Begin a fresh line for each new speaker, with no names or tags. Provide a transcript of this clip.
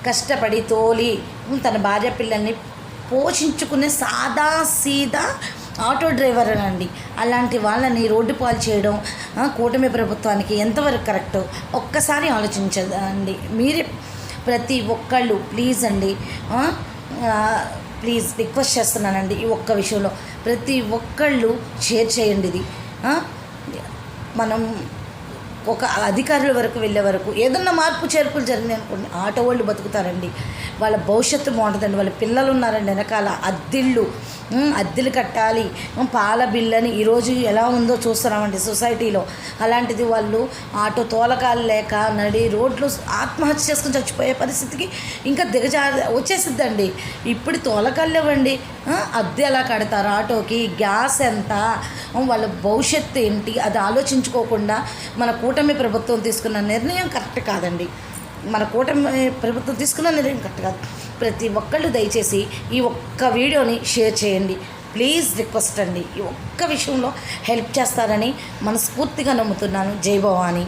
కష్టపడి తోలి తన భార్య పిల్లల్ని పోషించుకునే సాదా సీదా ఆటో డ్రైవర్ అండి. అలాంటి వాళ్ళని రోడ్డు పాలు చేయడం కూటమి ప్రభుత్వానికి ఎంతవరకు కరెక్టో ఒక్కసారి ఆలోచించదండి. మీరే ప్రతి ఒక్కళ్ళు ప్లీజ్ అండి, ప్లీజ్ రిక్వెస్ట్ చేస్తున్నానండి, ఈ ఒక్క విషయంలో ప్రతి ఒక్కళ్ళు షేర్ చేయండి. ఇది మనం ఒక అధికారుల వరకు వెళ్ళే వరకు ఏదన్నా మార్పు చేర్పులు జరిగినాయి అనుకోండి, ఆటో వాళ్ళు బతుకుతారండి, వాళ్ళ భవిష్యత్తు బాగుంటుందండి. వాళ్ళ పిల్లలు ఉన్నారండి వెనకాల, అద్దెలు కట్టాలి, పాల బిల్లని ఈరోజు ఎలా ఉందో చూస్తున్నామండి సొసైటీలో. అలాంటిది వాళ్ళు ఆటో తోలకాలు లేక నడి రోడ్లు ఆత్మహత్య చేసుకుని చచ్చిపోయే పరిస్థితికి ఇంకా వచ్చేసిద్దండి. ఇప్పుడు తోలకాలు లేవండి, అద్దె ఎలా కడతారు ఆటోకి, గ్యాస్ ఎంత, వాళ్ళ భవిష్యత్తు ఏంటి, అది ఆలోచించుకోకుండా మన కూటమి ప్రభుత్వం తీసుకున్న నిర్ణయం కరెక్ట్ కాదండి. మన కూటమి ప్రభుత్వం తీసుకున్న నిర్ణయం కరెక్ట్ కాదు. ప్రతి ఒక్కళ్ళు దయచేసి ఈ ఒక్క వీడియోని షేర్ చేయండి, ప్లీజ్ రిక్వెస్ట్ అండి. ఈ ఒక్క విషయంలో హెల్ప్ చేస్తారని మనస్ఫూర్తిగా నమ్ముతున్నాను. జై భవాని.